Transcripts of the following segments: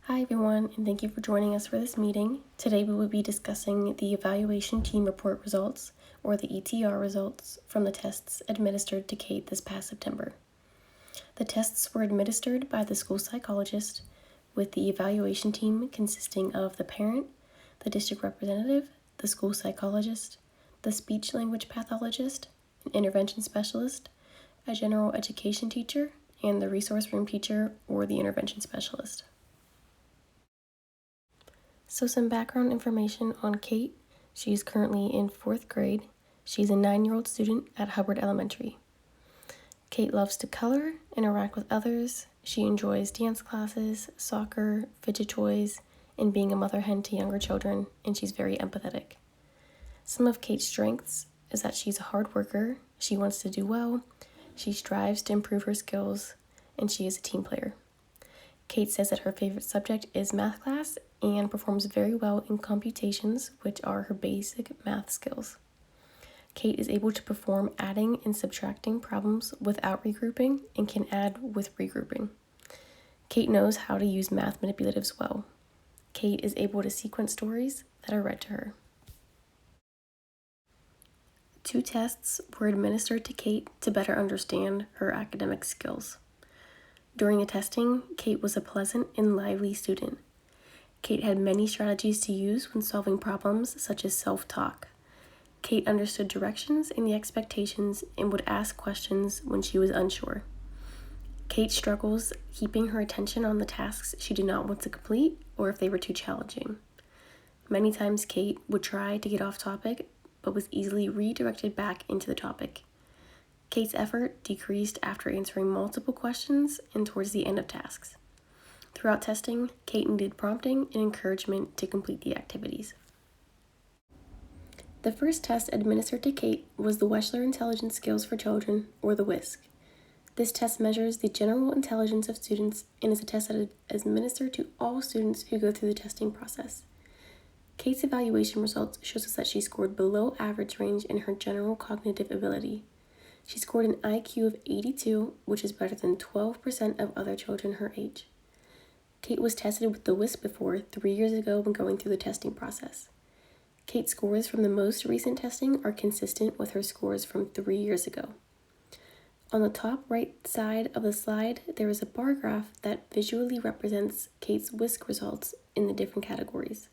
Hi everyone, and thank you for joining us for this meeting. Today we will be discussing the Evaluation Team Report results, or the ETR results, from the tests administered to Kate this past September. The tests were administered by the school psychologist, with the evaluation team consisting of the parent, the district representative, the school psychologist, the speech-language pathologist, an intervention specialist, a general education teacher, and the resource room teacher or the intervention specialist. So some background information on Kate. She's currently in 4th grade. She's a 9-year-old student at Hubbard Elementary. Kate loves to color, interact with others. She enjoys dance classes, soccer, fidget toys, and being a mother hen to younger children, and she's very empathetic. Some of Kate's strengths is that she's a hard worker, she wants to do well, she strives to improve her skills, and she is a team player. Kate says that her favorite subject is math class and performs very well in computations, which are her basic math skills. Kate is able to perform adding and subtracting problems without regrouping and can add with regrouping. Kate knows how to use math manipulatives well. Kate is able to sequence stories that are read to her. 2 tests were administered to Kate to better understand her academic skills. During the testing, Kate was a pleasant and lively student. Kate had many strategies to use when solving problems, such as self-talk. Kate understood directions and the expectations and would ask questions when she was unsure. Kate struggles keeping her attention on the tasks she did not want to complete or if they were too challenging. Many times Kate would try to get off topic, but was easily redirected back into the topic. Kate's effort decreased after answering multiple questions and towards the end of tasks. Throughout testing, Kate needed prompting and encouragement to complete the activities. The first test administered to Kate was the Wechsler Intelligence Skills for Children, or the WISC. This test measures the general intelligence of students and is a test that is administered to all students who go through the testing process. Kate's evaluation results shows us that she scored below average range in her general cognitive ability. She scored an IQ of 82, which is better than 12% of other children her age. Kate was tested with the WISC before 3 years ago when going through the testing process. Kate's scores from the most recent testing are consistent with her scores from 3 years ago. On the top right side of the slide, there is a bar graph that visually represents Kate's WISC results in the different categories.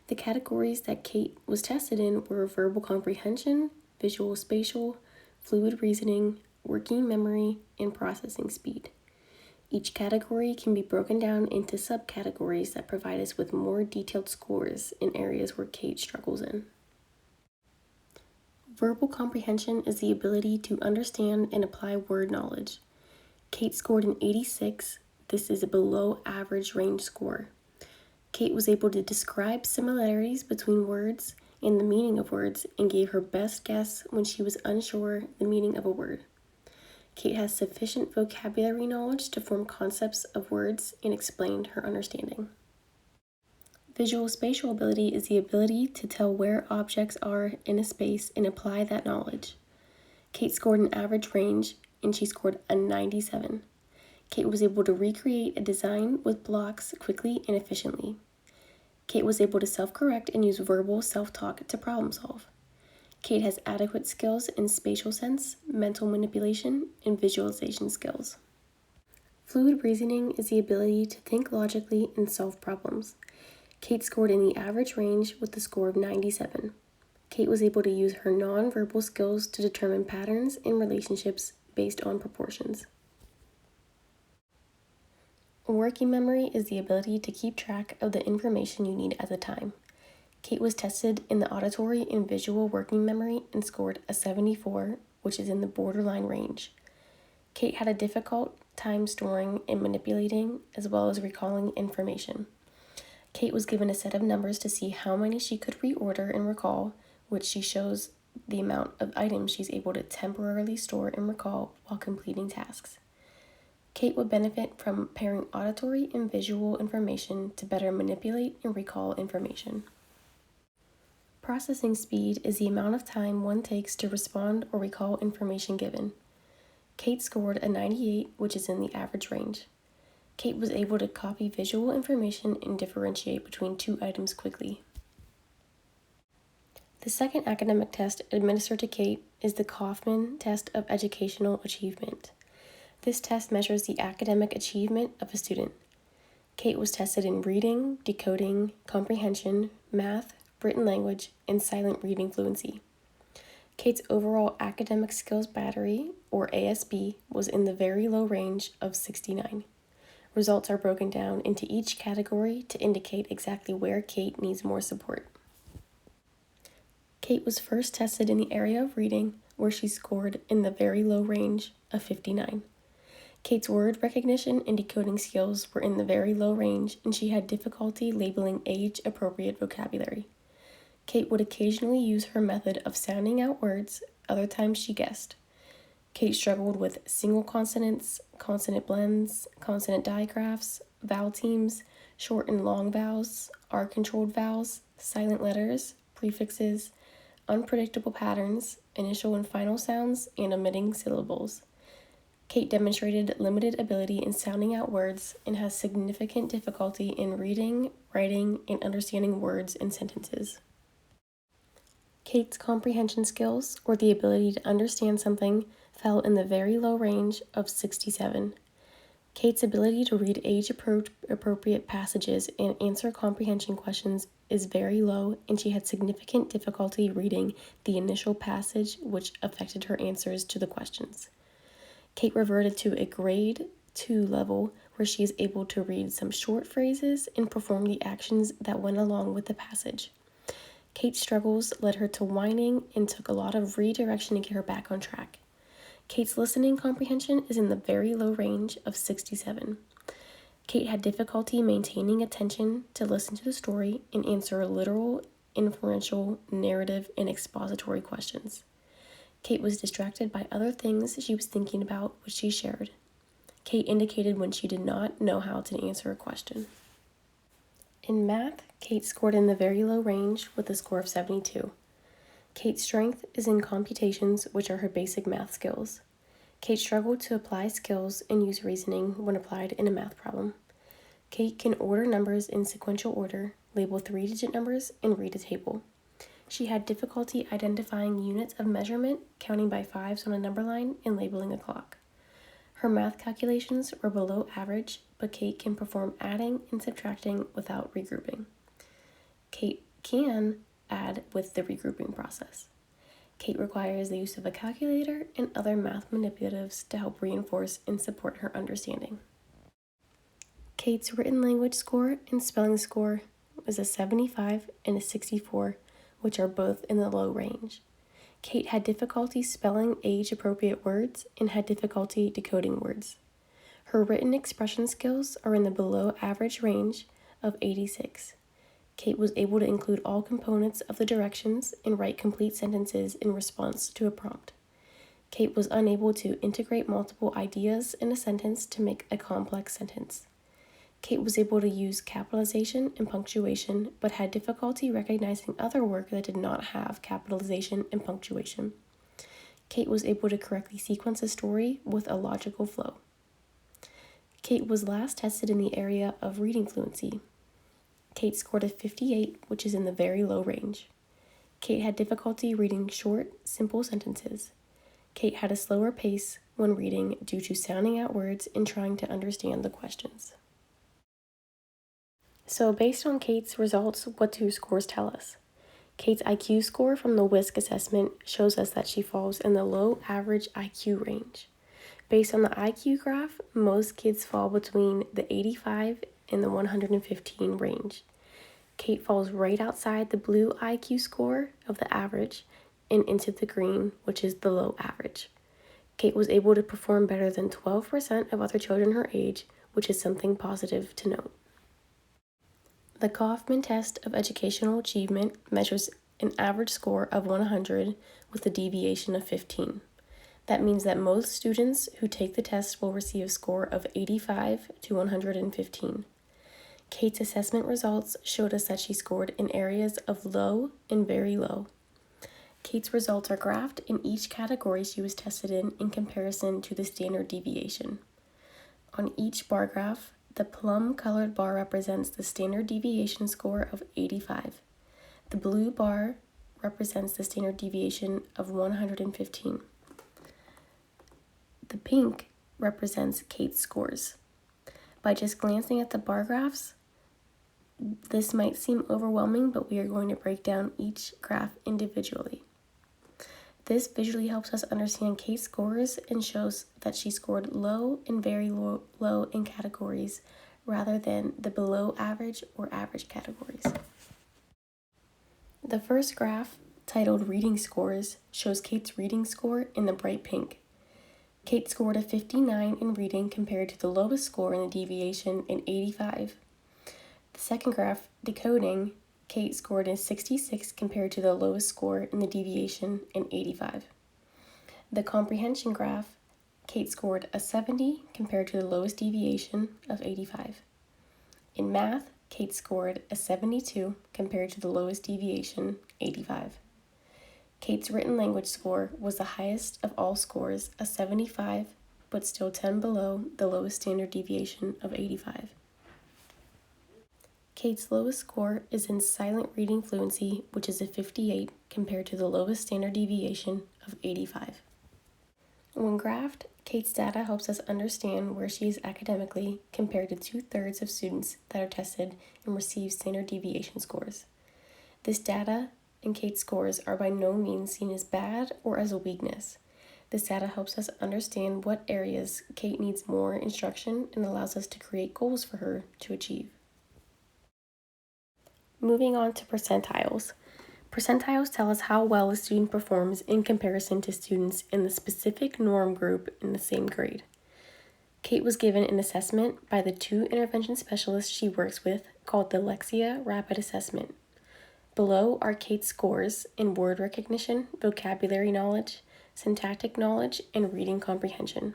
The categories that Kate was tested in were verbal comprehension, visual spatial, fluid reasoning, working memory, and processing speed. Each category can be broken down into subcategories that provide us with more detailed scores in areas where Kate struggles in. Verbal comprehension is the ability to understand and apply word knowledge. Kate scored an 86. This is a below average range score. Kate was able to describe similarities between words and the meaning of words and gave her best guess when she was unsure the meaning of a word. Kate has sufficient vocabulary knowledge to form concepts of words and explain her understanding. Visual spatial ability is the ability to tell where objects are in a space and apply that knowledge. Kate scored an average range and she scored a 97. Kate was able to recreate a design with blocks quickly and efficiently. Kate was able to self-correct and use verbal self-talk to problem solve. Kate has adequate skills in spatial sense, mental manipulation, and visualization skills. Fluid reasoning is the ability to think logically and solve problems. Kate scored in the average range with a score of 97. Kate was able to use her non-verbal skills to determine patterns and relationships based on proportions. Working memory is the ability to keep track of the information you need at the time. Kate was tested in the auditory and visual working memory and scored a 74, which is in the borderline range. Kate had a difficult time storing and manipulating, as well as recalling information. Kate was given a set of numbers to see how many she could reorder and recall, which she shows the amount of items she's able to temporarily store and recall while completing tasks. Kate would benefit from pairing auditory and visual information to better manipulate and recall information. Processing speed is the amount of time one takes to respond or recall information given. Kate scored a 98, which is in the average range. Kate was able to copy visual information and differentiate between two items quickly. The second academic test administered to Kate is the Kaufman Test of Educational Achievement. This test measures the academic achievement of a student. Kate was tested in reading, decoding, comprehension, math, written language, and silent reading fluency. Kate's overall academic skills battery, or ASB, was in the very low range of 69. Results are broken down into each category to indicate exactly where Kate needs more support. Kate was first tested in the area of reading, where she scored in the very low range of 59. Kate's word recognition and decoding skills were in the very low range, and she had difficulty labeling age-appropriate vocabulary. Kate would occasionally use her method of sounding out words, other times she guessed. Kate struggled with single consonants, consonant blends, consonant digraphs, vowel teams, short and long vowels, R-controlled vowels, silent letters, prefixes, unpredictable patterns, initial and final sounds, and omitting syllables. Kate demonstrated limited ability in sounding out words and has significant difficulty in reading, writing, and understanding words and sentences. Kate's comprehension skills, or the ability to understand something, fell in the very low range of 67. Kate's ability to read age-appropriate passages and answer comprehension questions is very low, and she had significant difficulty reading the initial passage, which affected her answers to the questions. Kate reverted to a grade 2 level where she is able to read some short phrases and perform the actions that went along with the passage. Kate's struggles led her to whining and took a lot of redirection to get her back on track. Kate's listening comprehension is in the very low range of 67. Kate had difficulty maintaining attention to listen to the story and answer literal, inferential, narrative, and expository questions. Kate was distracted by other things she was thinking about, which she shared. Kate indicated when she did not know how to answer a question. In math, Kate scored in the very low range with a score of 72. Kate's strength is in computations, which are her basic math skills. Kate struggled to apply skills and use reasoning when applied in a math problem. Kate can order numbers in sequential order, label 3-digit numbers, and read a table. She had difficulty identifying units of measurement, counting by fives on a number line, and labeling a clock. Her math calculations were below average, but Kate can perform adding and subtracting without regrouping. Kate can add with the regrouping process. Kate requires the use of a calculator and other math manipulatives to help reinforce and support her understanding. Kate's written language score and spelling score was a 75 and a 64, which are both in the low range. Kate had difficulty spelling age-appropriate words and had difficulty decoding words. Her written expression skills are in the below average range of 86. Kate was able to include all components of the directions and write complete sentences in response to a prompt. Kate was unable to integrate multiple ideas in a sentence to make a complex sentence. Kate was able to use capitalization and punctuation, but had difficulty recognizing other work that did not have capitalization and punctuation. Kate was able to correctly sequence a story with a logical flow. Kate was last tested in the area of reading fluency. Kate scored a 58, which is in the very low range. Kate had difficulty reading short, simple sentences. Kate had a slower pace when reading due to sounding out words and trying to understand the questions. So based on Kate's results, what do scores tell us? Kate's IQ score from the WISC assessment shows us that she falls in the low average IQ range. Based on the IQ graph, most kids fall between the 85 and the 115 range. Kate falls right outside the blue IQ score of the average and into the green, which is the low average. Kate was able to perform better than 12% of other children her age, which is something positive to note. The Kaufman Test of Educational Achievement measures an average score of 100 with a deviation of 15. That means that most students who take the test will receive a score of 85 to 115. Kate's assessment results showed us that she scored in areas of low and very low. Kate's results are graphed in each category she was tested in comparison to the standard deviation. On each bar graph, The plum-colored bar represents the standard deviation score of 85. The blue bar represents the standard deviation of 115. The pink represents Kate's scores. By just glancing at the bar graphs, this might seem overwhelming, but we are going to break down each graph individually. This visually helps us understand Kate's scores and shows that she scored low and very low in categories rather than the below average or average categories. The first graph, titled Reading Scores, shows Kate's reading score in the bright pink. Kate scored a 59 in reading compared to the lowest score in the deviation in 85. The second graph, Decoding, Kate scored a 66 compared to the lowest score in the deviation in 85. The comprehension graph, Kate scored a 70 compared to the lowest deviation of 85. In math, Kate scored a 72 compared to the lowest deviation, 85. Kate's written language score was the highest of all scores, a 75, but still 10 below the lowest standard deviation of 85. Kate's lowest score is in silent reading fluency, which is a 58 compared to the lowest standard deviation of 85. When graphed, Kate's data helps us understand where she is academically compared to 2/3 of students that are tested and receive standard deviation scores. This data and Kate's scores are by no means seen as bad or as a weakness. This data helps us understand what areas Kate needs more instruction and allows us to create goals for her to achieve. Moving on to percentiles. Percentiles tell us how well a student performs in comparison to students in the specific norm group in the same grade. Kate was given an assessment by the 2 intervention specialists she works with called the Lexia Rapid Assessment. Below are Kate's scores in word recognition, vocabulary knowledge, syntactic knowledge, and reading comprehension.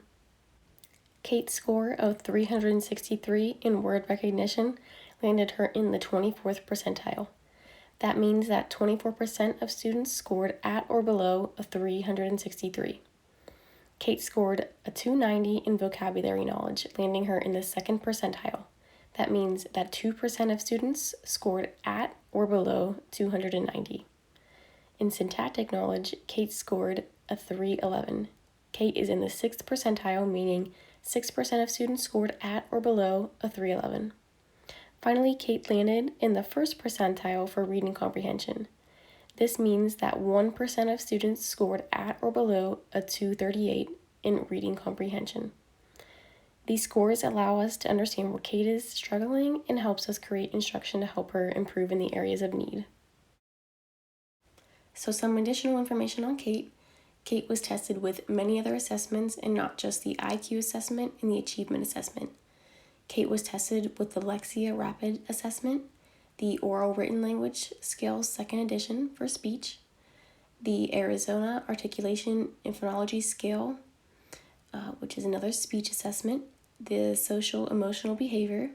Kate's score of 363 in word recognition landed her in the 24th percentile. That means that 24% of students scored at or below a 363. Kate scored a 290 in vocabulary knowledge, landing her in the 2nd percentile. That means that 2% of students scored at or below 290. In syntactic knowledge, Kate scored a 311. Kate is in the 6th percentile, meaning 6% of students scored at or below a 311. Finally, Kate landed in the 1st percentile for reading comprehension. This means that 1% of students scored at or below a 238 in reading comprehension. These scores allow us to understand where Kate is struggling and helps us create instruction to help her improve in the areas of need. So some additional information on Kate. Kate was tested with many other assessments and not just the IQ assessment and the achievement assessment. Kate was tested with the Lexia Rapid Assessment, the Oral Written Language Scales 2nd Edition for speech, the Arizona Articulation and Phonology Scale, which is another speech assessment, the Social Emotional Behavior,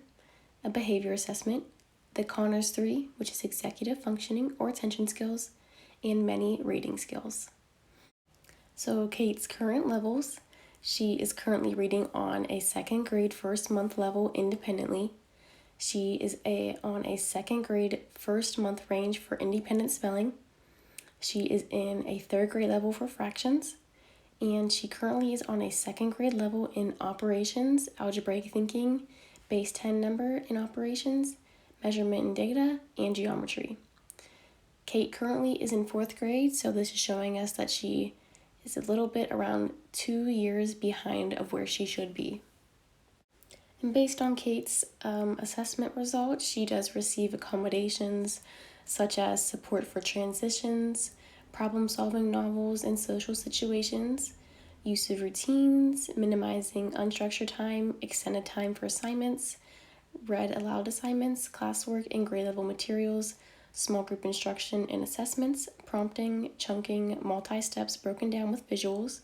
a behavior assessment, the Connors 3, which is executive functioning or attention skills, and many rating skills. So Kate's current levels: she is currently reading on a 2nd grade 1st month level independently. She is on a 2nd grade 1st month range for independent spelling. She is in a 3rd grade level for fractions. And she currently is on a 2nd grade level in operations, algebraic thinking, base 10 number in operations, measurement and data, and geometry. Kate currently is in 4th grade, so this is showing us that she is a little bit around 2 years behind of where she should be. And based on Kate's assessment results, she does receive accommodations such as support for transitions, problem-solving novels and social situations, use of routines, minimizing unstructured time, extended time for assignments, read aloud assignments, classwork and grade-level materials, small group instruction and assessments, prompting, chunking, multi-steps broken down with visuals,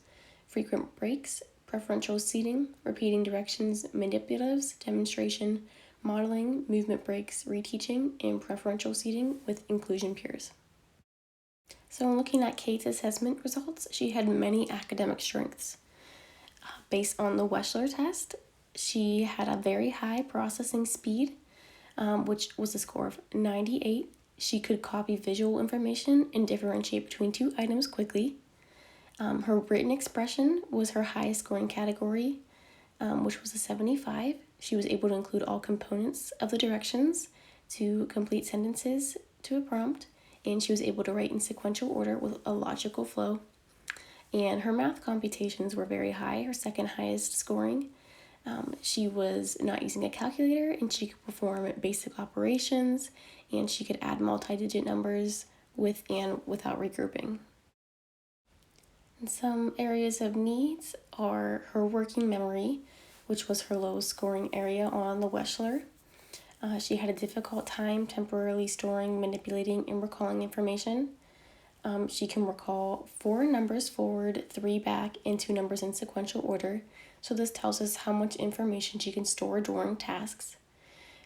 frequent breaks, preferential seating, repeating directions, manipulatives, demonstration, modeling, movement breaks, reteaching, and preferential seating with inclusion peers. So in looking at Kate's assessment results, she had many academic strengths. Based on the Wechsler test, She had a very high processing speed, which was a score of 98. She could copy visual information and differentiate between two items quickly. Her written expression was her highest scoring category, which was a 75. She was able to include all components of the directions to complete sentences to a prompt, and she was able to write in sequential order with a logical flow. And her math computations were very high, her second highest scoring. She was not using a calculator, and she could perform basic operations, and she could add multi-digit numbers with and without regrouping. And some areas of needs are her working memory, which was her lowest scoring area on the Wechsler. She had a difficult time temporarily storing, manipulating, and recalling information. She can recall 4 numbers forward, 3 back, and 2 numbers in sequential order. So this tells us how much information she can store during tasks.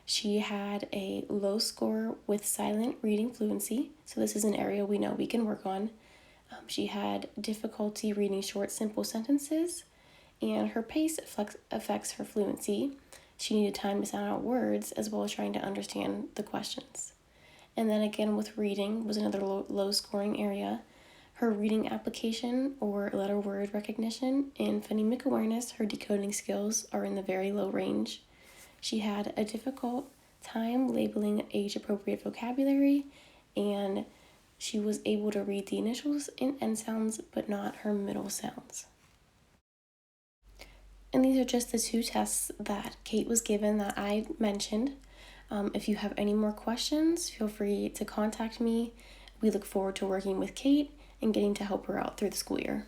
She had a low score with silent reading fluency. So this is an area we know we can work on. She had difficulty reading short, simple sentences, and her pace affects her fluency. She needed time to sound out words as well as trying to understand the questions. And then again with reading was another low scoring area. Her reading application or letter word recognition and phonemic awareness, her decoding skills are in the very low range. She had a difficult time labeling age-appropriate vocabulary, and she was able to read the initials and end sounds, but not her middle sounds. And these are just the 2 tests that Kate was given that I mentioned. If you have any more questions, feel free to contact me. We look forward to working with Kate and getting to help her out through the school year.